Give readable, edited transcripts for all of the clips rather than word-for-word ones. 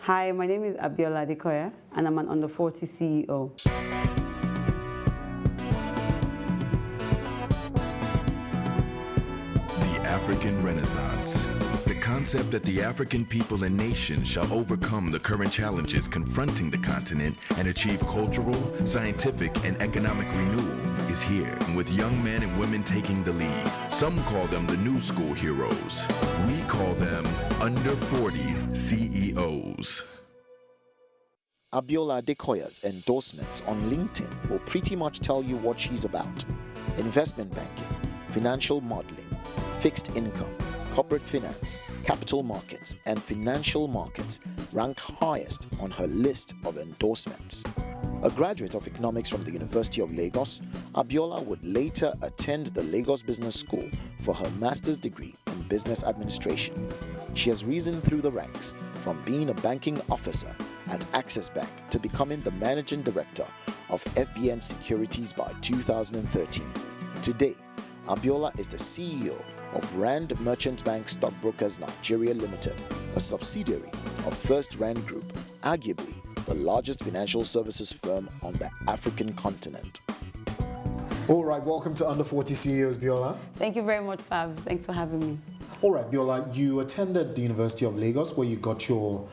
Hi, my name is Abiola Adekoya, and I'm an under 40 CEO. The African Renaissance. The concept that the African people and nations shall overcome the current challenges confronting the continent and achieve cultural, scientific, and economic renewal is here, with young men and women taking the lead. Some call them the new school heroes. We call them under 40 CEOs. Abiola Adekoya's endorsements on LinkedIn will pretty much tell you what she's about. Investment banking, financial modeling, fixed income, corporate finance, capital markets, and financial markets rank highest on her list of endorsements. A graduate of economics from the University of Lagos, Abiola would later attend the Lagos Business School for her master's degree in business administration. She has risen through the ranks from being a banking officer at Access Bank to becoming the managing director of FBN Securities by 2013. Today, Abiola is the CEO of Rand Merchant Bank Stockbrokers Nigeria Limited, a subsidiary of First Rand Group, arguably the largest financial services firm on the African continent. All right, welcome to Under 40 CEOs, Biola. Thank you very much, Fabs. Thanks for having me. All right, Biola, you attended the University of Lagos where you got your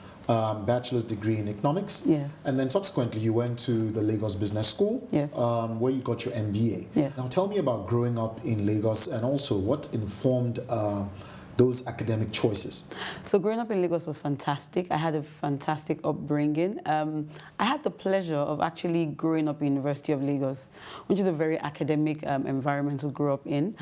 bachelor's degree in economics. Yes. And then subsequently you went to the Lagos Business School. Yes. Where you got your MBA. Yes. Now tell me about growing up in Lagos and also what informed those academic choices. So growing up in Lagos was fantastic. I had a fantastic upbringing. I had the pleasure of actually growing up in University of Lagos, which is a very academic environment to grow up in.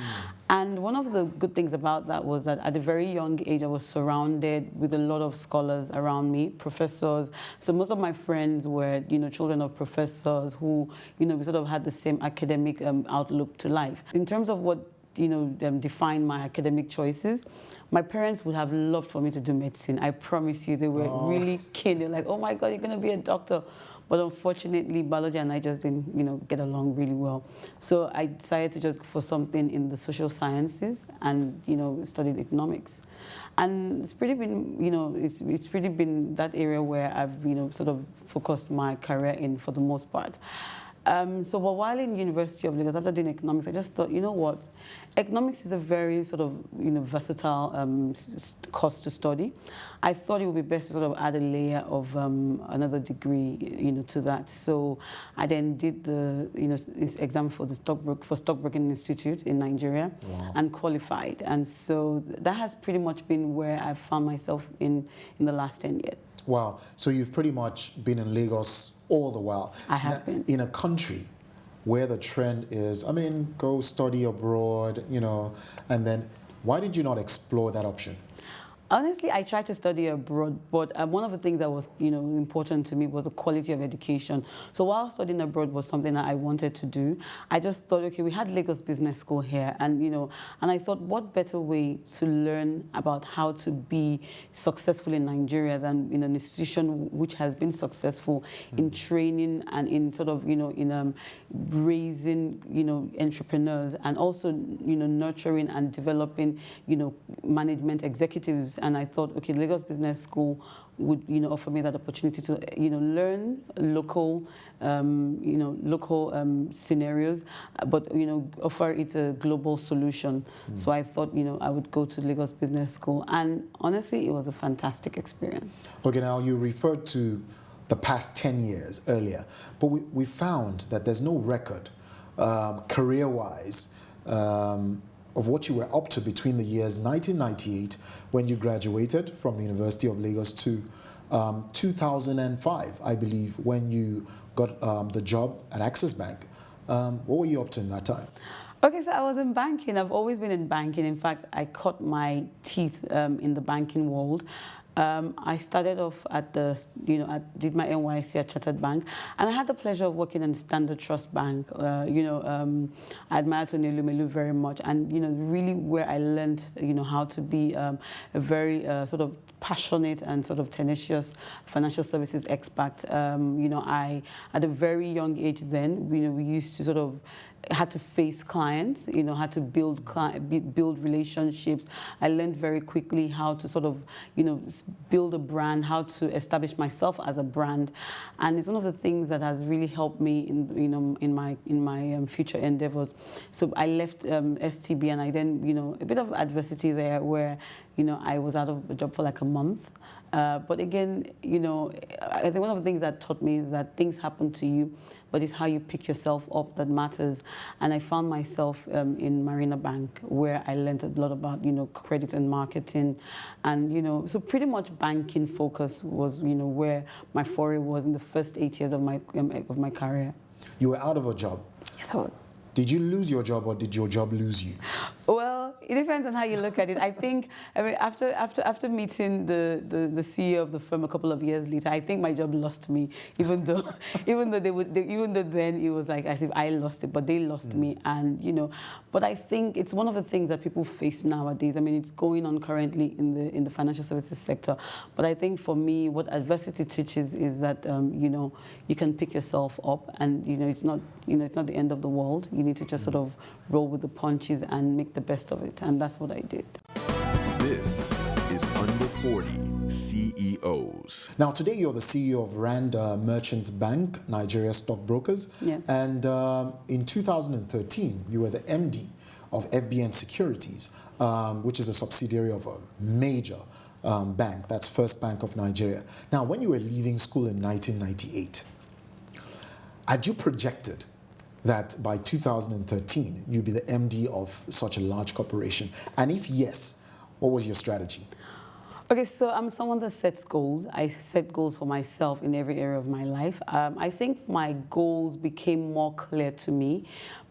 And one of the good things about that was that at a very young age, I was surrounded with a lot of scholars around me, professors. So most of my friends were, children of professors who, we sort of had the same academic outlook to life. In terms of what define my academic choices, my parents would have loved for me to do medicine. I promise you, they were really keen. They're like, oh my God, you're going to be a doctor. But unfortunately, biology and I just didn't, get along really well. So I decided to just go for something in the social sciences and, studied economics. And it's pretty been, it's pretty been that area where I've, sort of focused my career in for the most part. So while in University of Lagos, after doing economics, I just thought, you know what, economics is a very sort of versatile course to study. I thought it would be best to sort of add a layer of another degree, to that. So I then did the this exam for the Stockbroking Institute in Nigeria. Wow. And qualified. And so that has pretty much been where I've found myself in the last 10 years. Wow. So you've pretty much been in Lagos all the while. I have been. In a country where the trend is, go study abroad, and then why did you not explore that option? Honestly, I tried to study abroad, but one of the things that was, important to me was the quality of education. So while studying abroad was something that I wanted to do, I just thought, okay, we had Lagos Business School here, and and I thought, what better way to learn about how to be successful in Nigeria than in an institution which has been successful in training and in sort of, in raising, entrepreneurs, and also, nurturing and developing, management executives. And I thought, okay, Lagos Business School would, offer me that opportunity to, learn local, scenarios, but, offer it a global solution. So I thought, I would go to Lagos Business School. And honestly, it was a fantastic experience. Okay, now you referred to the past 10 years earlier, but we found that there's no record, career-wise, of what you were up to between the years 1998, when you graduated from the University of Lagos, to 2005, I believe, when you got the job at Access Bank. What were you up to in that time? Okay, so I was in banking. I've always been in banking. In fact, I cut my teeth in the banking world. I started off at the, I did my NYSC at Chartered Bank, and I had the pleasure of working in Standard Trust Bank. I admire Tony Lumelu very much, and really where I learned, how to be a very sort of passionate and sort of tenacious financial services expert. I at a very young age then, we used to sort of had to face clients, had to build relationships. I learned very quickly how to sort of, build a brand, how to establish myself as a brand, and it's one of the things that has really helped me in my future endeavors. So I left STB, and I then, a bit of adversity there where, I was out of a job for like a month. But again, I think one of the things that taught me is that things happen to you, but it's how you pick yourself up that matters. And I found myself in Marina Bank, where I learned a lot about, credit and marketing. And, so pretty much banking focus was, where my foray was in the first 8 years of my career. You were out of a job. Yes, I was. Did you lose your job, or did your job lose you? Well, it depends on how you look at it. I think, after meeting the CEO of the firm a couple of years later, I think my job lost me. Even though then it was like as if I lost it, but they lost me. And but I think it's one of the things that people face nowadays. I mean, it's going on currently in the financial services sector. But I think for me, what adversity teaches is that you can pick yourself up, and it's not the end of the world. You need to just sort of roll with the punches and make the best of it, and that's what I did. This is Under 40 CEOs. Now, today you're the CEO of Rand Merchant Bank, Nigeria Stockbrokers. Yeah. And in 2013, you were the MD of FBN Securities, which is a subsidiary of a major bank. That's First Bank of Nigeria. Now, when you were leaving school in 1998, had you projected that by 2013 you'd be the MD of such a large corporation? And if yes, what was your strategy? Okay, so I'm someone that sets goals. I set goals for myself in every area of my life. I think my goals became more clear to me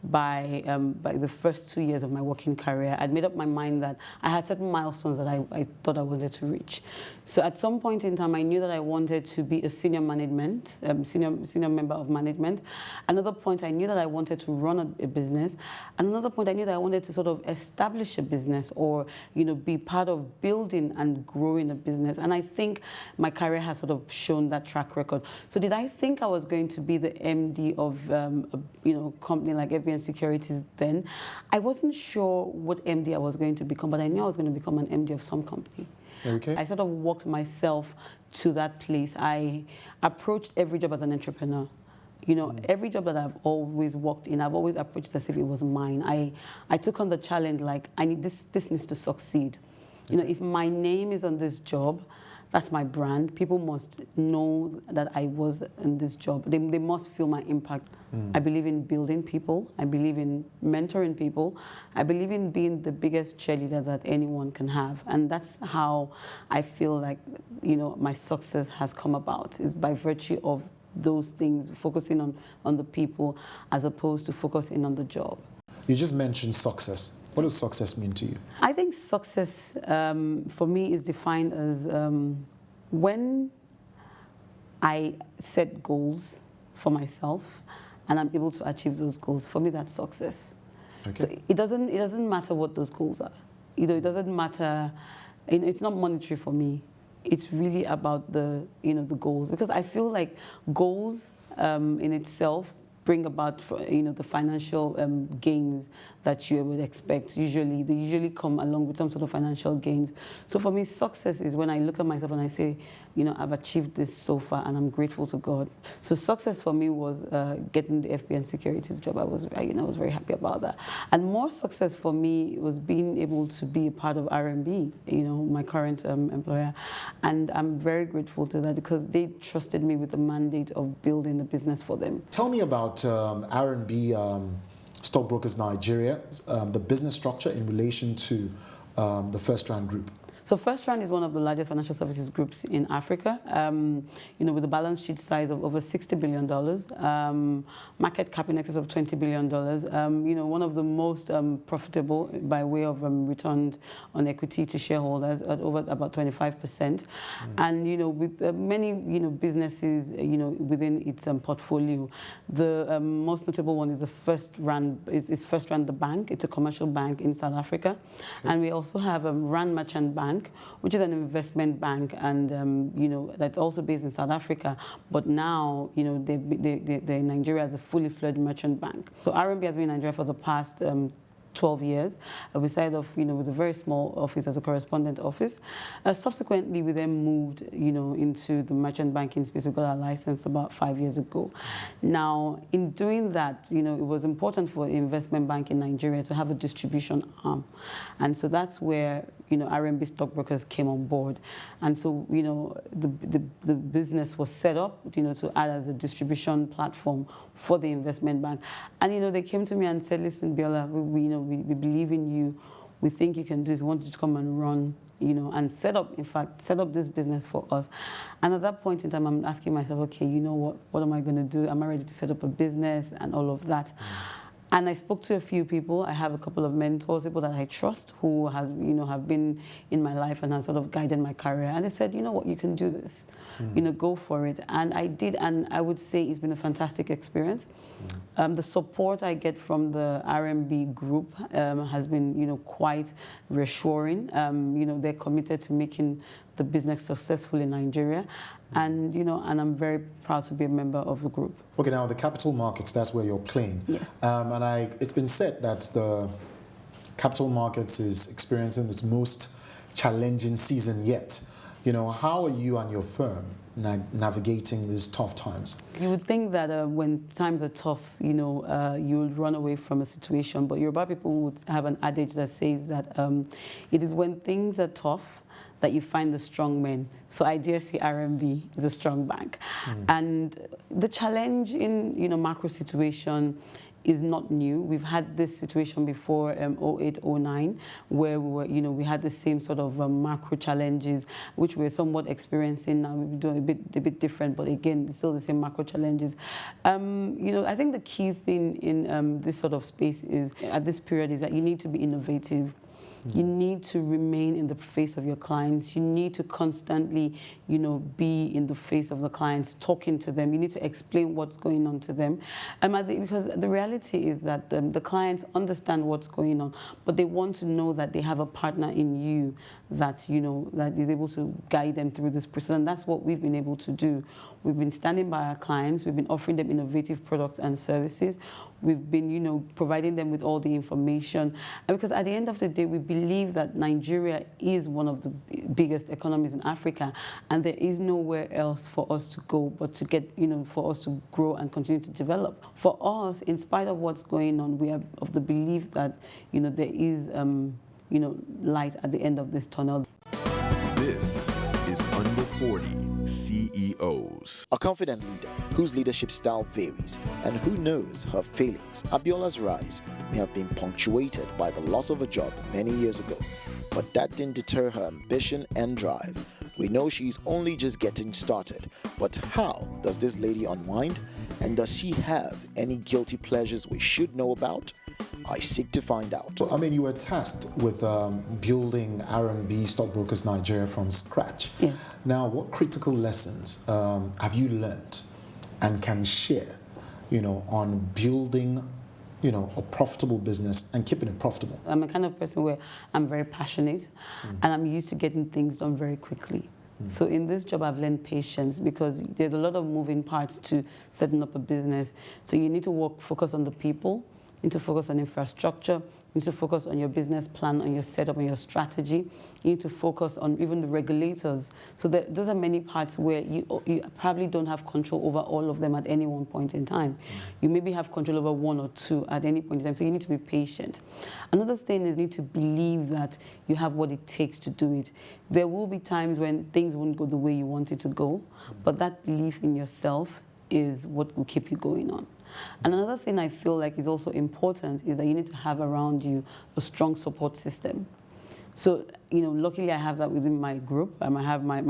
by the first 2 years of my working career. I'd made up my mind that I had certain milestones that I thought I wanted to reach. So at some point in time, I knew that I wanted to be a senior member of management. Another point, I knew that I wanted to run a business. Another point, I knew that I wanted to sort of establish a business, or be part of building and growing a business. And I think my career has sort of shown that track record. So did I think I was going to be the MD of a company like FBN Securities then? I wasn't sure what MD I was going to become, but I knew I was going to become an MD of some company. Okay. I sort of walked myself to that place. I approached every job as an entrepreneur. Every job that I've always worked in, I've always approached it as if it was mine. I took on the challenge like, I need this needs to succeed. If my name is on this job, that's my brand. People must know that I was in this job. They must feel my impact. I believe in building people. I believe in mentoring people. I believe in being the biggest cheerleader that anyone can have. And that's how I feel like, my success has come about, is by virtue of those things, focusing on the people as opposed to focusing on the job. You just mentioned success. What does success mean to you? I think success for me is defined as when I set goals for myself and I'm able to achieve those goals. For me, that's success. Okay. So it doesn't matter what those goals are. It doesn't matter. It's not monetary for me. It's really about the goals, because I feel like goals in itself bring about the financial gains that you would expect. They usually come along with some sort of financial gains. So for me, success is when I look at myself and I say, I've achieved this so far and I'm grateful to God. So success for me was getting the FBN Securities job. I was very happy about that. And more success for me was being able to be a part of RMB, my current employer. And I'm very grateful to that, because they trusted me with the mandate of building the business for them. Tell me about R&B Stockbrokers Nigeria, the business structure in relation to the First Rand Group. So First Rand is one of the largest financial services groups in Africa, with a balance sheet size of over $60 billion, market cap in excess of $20 billion, one of the most profitable by way of return on equity to shareholders at over about 25%. And, with many, businesses, within its portfolio. The most notable one is First Rand the bank. It's a commercial bank in South Africa. Okay. And we also have Rand Merchant Bank, Bank, which is an investment bank, and you know, that's also based in South Africa. But now, you know, they're in Nigeria as a fully fledged merchant bank. So RMB has been in Nigeria for the past 12 years. We started off, you know, with a very small office as a correspondent office. Subsequently, we then moved, you know, into the merchant banking space. We got our license about 5 years ago. Now, in doing that, you know, it was important for the investment bank in Nigeria to have a distribution arm. And so that's where, you know, RMB stockbrokers came on board. And so, you know, the business was set up, you know, to add as a distribution platform for the investment bank. And, you know, they came to me and said, listen, Biola, we believe in you. We think you can do this. We want you to come and run, you know, and set up this business for us. And at that point in time, I'm asking myself, okay, you know what am I going to do? Am I ready to set up a business and all of that? And I spoke to a few people. I have a couple of mentors, people that I trust, who have been in my life and have sort of guided my career. And they said, you know what, you can do this. You know, go for it. And I did, and I would say it's been a fantastic experience. The support I get from the RMB group has been, you know, quite reassuring. You know, they're committed to making the business successful in Nigeria. And, you know, and I'm very proud to be a member of the group. Okay, now the capital markets, that's where you're playing. Yes. And it's been said that the capital markets is experiencing its most challenging season yet. You know, how are you and your firm navigating these tough times? You would think that when times are tough, you know, you would run away from a situation. But Yoruba people would have an adage that says that it is when things are tough that you find the strong men. So I dare say RMB is a strong bank. And the challenge in, you know, macro situation is not new. We've had this situation before, 08, 09, where we were, you know, we had the same sort of macro challenges, which we're somewhat experiencing now. We're doing a bit different, but again, it's still the same macro challenges. You know, I think the key thing in this sort of space is, at this period, is that you need to be innovative. You need to remain in the face of your clients. You need to constantly, you know, be in the face of the clients, talking to them. You need to explain what's going on to them. Because the reality is that the clients understand what's going on, but they want to know that they have a partner in you that, you know, that is able to guide them through this process. And that's what we've been able to do. We've been standing by our clients. We've been offering them innovative products and services. We've been, you know, providing them with all the information. And because at the end of the day, we believe that Nigeria is one of the biggest economies in Africa, and there is nowhere else for us to go but to get, you know, for us to grow and continue to develop. For us, in spite of what's going on, we are of the belief that, you know, there is, you know, light at the end of this tunnel. This is Under 40 CEOs. A confident leader whose leadership style varies and who knows her failings. Abiola's rise may have been punctuated by the loss of a job many years ago, but that didn't deter her ambition and drive. We know she's only just getting started, but how does this lady unwind? And does she have any guilty pleasures we should know about? I seek to find out. So, I mean, you were tasked with building RMB Stockbrokers Nigeria from scratch. Yeah. Now, what critical lessons have you learned and can share, you know, on building, you know, a profitable business and keeping it profitable? I'm a kind of person where I'm very passionate and I'm used to getting things done very quickly. So in this job, I've learned patience because there's a lot of moving parts to setting up a business. So you need to focus on the people. You need to focus on infrastructure. You need to focus on your business plan, on your setup, on your strategy. You need to focus on even the regulators. So those are many parts where you probably don't have control over all of them at any one point in time. You maybe have control over one or two at any point in time. So you need to be patient. Another thing is you need to believe that you have what it takes to do it. There will be times when things won't go the way you want it to go, but that belief in yourself is what will keep you going on. And another thing I feel like is also important is that you need to have around you a strong support system. So, you know, luckily I have that within my group. I have my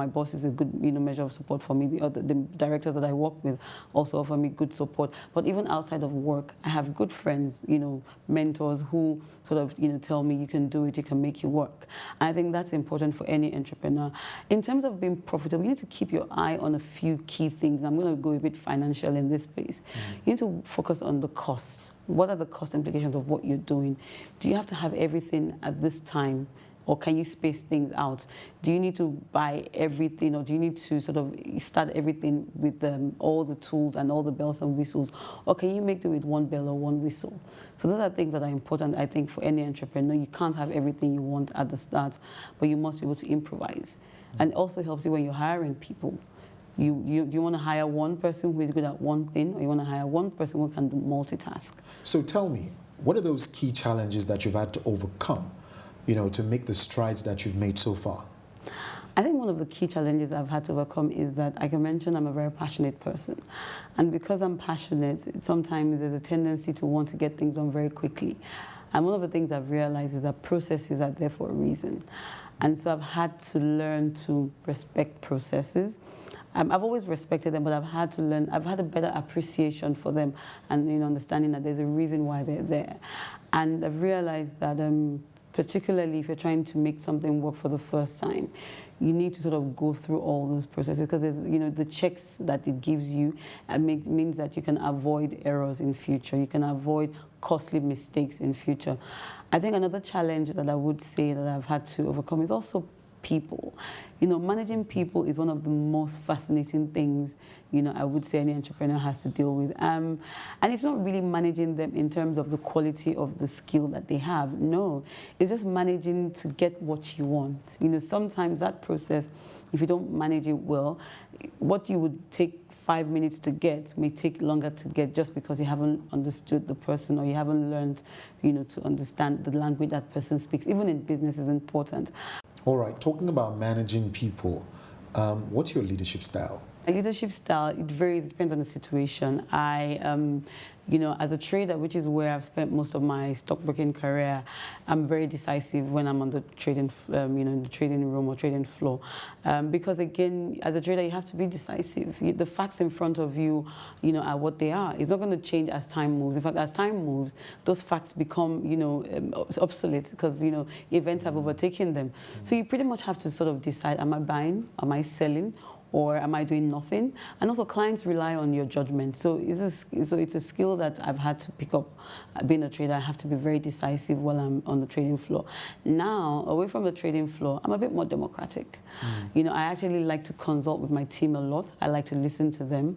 boss is a good, you know, measure of support for me. The directors that I work with also offer me good support. But even outside of work, I have good friends, you know, mentors who sort of, you know, tell me you can do it, you can make it work. And I think that's important for any entrepreneur. In terms of being profitable, you need to keep your eye on a few key things. I'm going to go a bit financial in this space. You need to focus on the costs. What are the cost implications of what you're doing? Do you have to have everything at this time Or can you space things out? Do you need to buy everything, or do you need to sort of start everything with all the tools and all the bells and whistles? Or can you make do with one bell or one whistle? So those are things that are important, I think, for any entrepreneur. You can't have everything you want at the start, but you must be able to improvise. And it also helps you when you're hiring people. Do you want to hire one person who is good at one thing, or you want to hire one person who can do multitask? So tell me, what are those key challenges that you've had to overcome, to make the strides that you've made so far? I think one of the key challenges I've had to overcome is that, like I mentioned, I'm a very passionate person. And because I'm passionate, sometimes there's a tendency to want to get things done very quickly. And one of the things I've realized is that processes are there for a reason. And so I've had to learn to respect processes. I've always respected them, but I've had to learn, I've had a better appreciation for them and understanding that there's a reason why they're there. And I've realized that particularly if you're trying to make something work for the first time, you need to sort of go through all those processes, because there's, the checks that it gives you means that you can avoid errors in future. You can avoid costly mistakes in future. I think another challenge that I would say that I've had to overcome is also people. Managing people is one of the most fascinating things, I would say any entrepreneur has to deal with. And it's not really managing them in terms of the quality of the skill that they have. No, it's just managing to get what you want. Sometimes that process, if you don't manage it well, what you would take 5 minutes to get may take longer to get, just because you haven't understood the person, or you haven't learned, to understand the language that person speaks. Even in business is important. All right, talking about managing people, what's your leadership style? My leadership style, it varies, it depends on the situation. As a trader, which is where I've spent most of my stockbroking career, I'm very decisive when I'm on the trading, in the trading room or trading floor. Because again, as a trader, you have to be decisive. The facts in front of you, are what they are. It's not going to change as time moves. In fact, as time moves, those facts become, obsolete, because, events have overtaken them. So you pretty much have to sort of decide, am I buying, am I selling, or am I doing nothing? And also, clients rely on your judgment. So it's a skill that I've had to pick up. Being a trader, I have to be very decisive while I'm on the trading floor. Now, away from the trading floor, I'm a bit more democratic. I actually like to consult with my team a lot. I like to listen to them.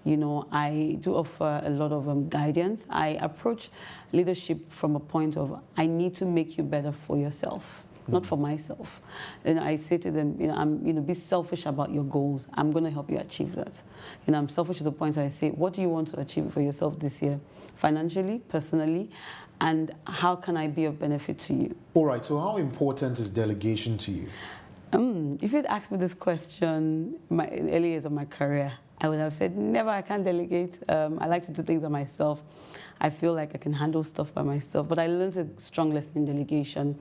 I do offer a lot of guidance. I approach leadership from a point of, I need to make you better for yourself, not for myself. And I say to them, be selfish about your goals. I'm going to help you achieve that. I'm selfish to the point I say, what do you want to achieve for yourself this year? Financially, personally, and how can I be of benefit to you? All right, so how important is delegation to you? If you'd asked me this question in early years of my career, I would have said, never, I can't delegate. I like to do things by myself. I feel like I can handle stuff by myself. But I learned a strong lesson in delegation.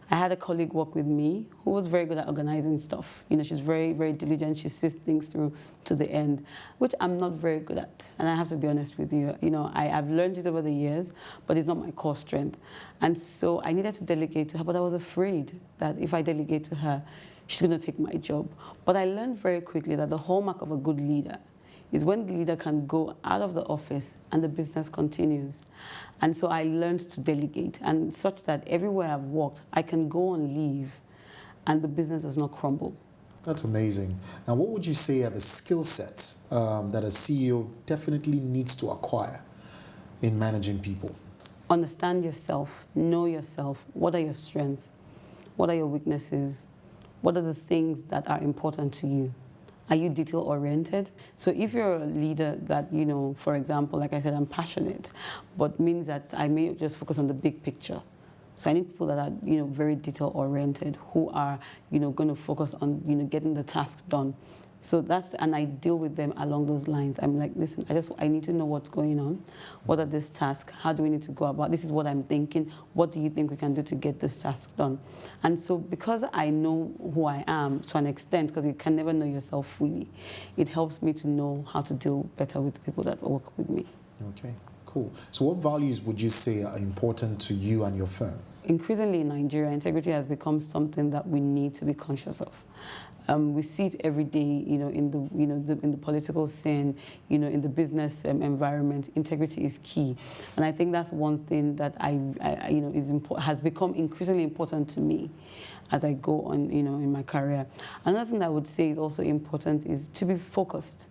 I had a colleague work with me who was very good at organizing stuff. She's very, very diligent. She sees things through to the end, which I'm not very good at. And I have to be honest with you. I've learned it over the years, but it's not my core strength. And so I needed to delegate to her, but I was afraid that if I delegate to her, she's going to take my job. But I learned very quickly that the hallmark of a good leader is when the leader can go out of the office and the business continues. And so I learned to delegate, and such that everywhere I've worked, I can go and leave, and the business does not crumble. That's amazing. Now, what would you say are the skill sets that a CEO definitely needs to acquire in managing people? Understand yourself, know yourself. What are your strengths? What are your weaknesses? What are the things that are important to you? Are you detail-oriented? So if you're a leader that, for example, like I said, I'm passionate, but means that I may just focus on the big picture. So I need people that are, very detail-oriented, who are, going to focus on, getting the task done. So and I deal with them along those lines. I'm like, listen, I need to know what's going on. What are these tasks? How do we need to go about? This is what I'm thinking. What do you think we can do to get this task done? And so because I know who I am to an extent, because you can never know yourself fully, it helps me to know how to deal better with the people that work with me. Okay, cool. So what values would you say are important to you and your firm? Increasingly in Nigeria, integrity has become something that we need to be conscious of. We see it every day, in the political scene, in the business environment. Integrity is key, and I think that's one thing that has become increasingly important to me as I go on, in my career. Another thing that I would say is also important is to be focused.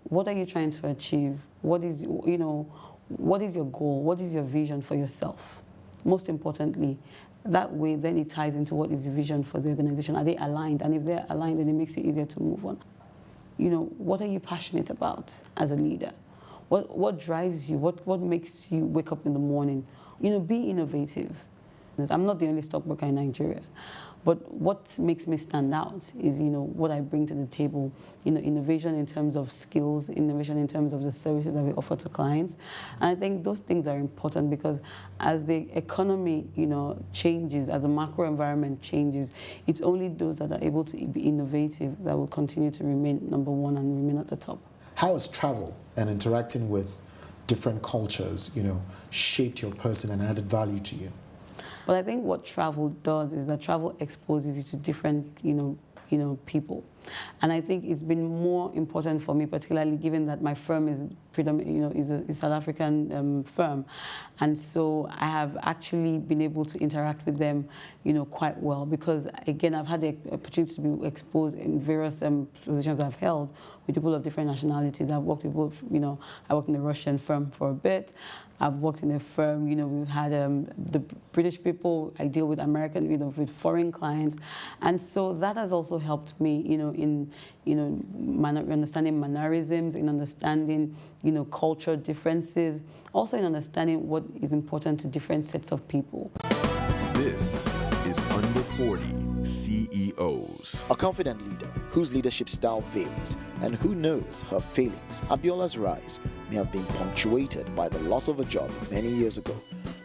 What are you trying to achieve? What is your goal? What is your vision for yourself? Most importantly, that way then it ties into what is the vision for the organization. Are they aligned? And if they're aligned, then it makes it easier to move on. What are you passionate about as a leader? What drives you? What makes you wake up in the morning? Be innovative. I'm not the only stockbroker in Nigeria, but what makes me stand out is, what I bring to the table, innovation in terms of skills, innovation in terms of the services that we offer to clients. And I think those things are important because as the economy, changes, as the macro environment changes, it's only those that are able to be innovative that will continue to remain number one and remain at the top. How has travel and interacting with different cultures, shaped your person and added value to you? Well, I think what travel does is that travel exposes you to different, people. And I think it's been more important for me, particularly given that my firm is predominantly, is a South African firm. And so I have actually been able to interact with them, quite well because, again, I've had the opportunity to be exposed in various positions I've held with people of different nationalities. I've worked with both, I worked in the Russian firm for a bit. I've worked in a firm, we've had the British people, I deal with American, with foreign clients. And so that has also helped me, in understanding mannerisms, in understanding, cultural differences, also in understanding what is important to different sets of people. This is Under 40 CEOs. A confident leader whose leadership style varies and who knows her failings. Abiola's rise may have been punctuated by the loss of a job many years ago,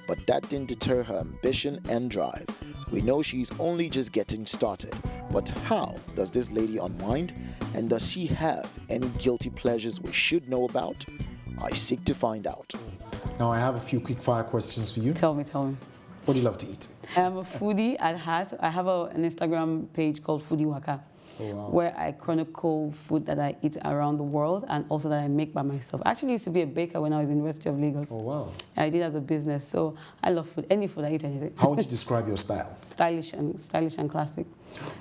but that didn't deter her ambition and drive. We know she's only just getting started, but how does this lady unwind? And does she have any guilty pleasures we should know about? I seek to find out. Now I have a few quick fire questions for you. Tell me. What do you love to eat? I'm a foodie at heart. I have an Instagram page called Foodie Waka, where I chronicle food that I eat around the world and also that I make by myself. I actually used to be a baker when I was in University of Lagos. Oh, wow. I did as a business, so I love food. Any food, I eat anything. How would you describe your style? Stylish and classic.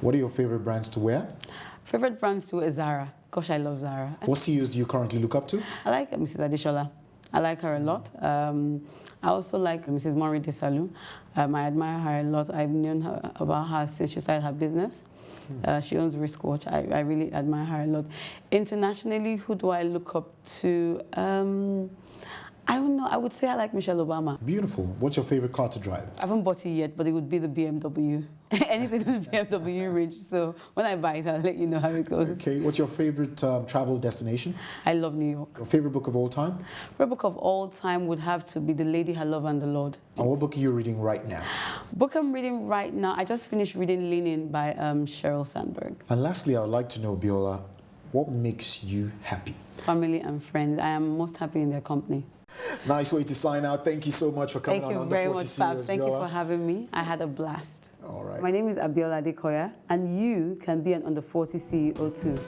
What are your favorite brands to wear? Favorite brands to wear is Zara. Gosh, I love Zara. What CEOs do you currently look up to? I like Mrs. Adeshola. I like her a lot. I also like Mrs. Maureen Desalu. I admire her a lot. I've known her about her since she started her business. She owns Wristwatch. I really admire her a lot. Internationally, who do I look up to? I don't know. I would say I like Michelle Obama. Beautiful. What's your favorite car to drive? I haven't bought it yet, but it would be the BMW. Anything in the BMW range. So when I buy it, I'll let you know how it goes. Okay. What's your favorite travel destination? I love New York. Your favorite book of all time? Favorite book of all time would have to be The Lady, Her Love, and the Lord. And what book are you reading right now? Book I'm reading right now, I just finished reading Leaning by Sheryl Sandberg. And lastly, I would like to know, Abiola, what makes you happy? Family and friends. I am most happy in their company. Nice way to sign out. Thank you so much for coming on Thank you Under very 40 much, CEOs, Fab. Thank you Abiola. for having me. I had a blast. All right. My name is Abiola Adekoya, and you can be an Under 40 CEO too.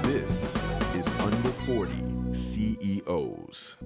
This is Under 40 CEOs.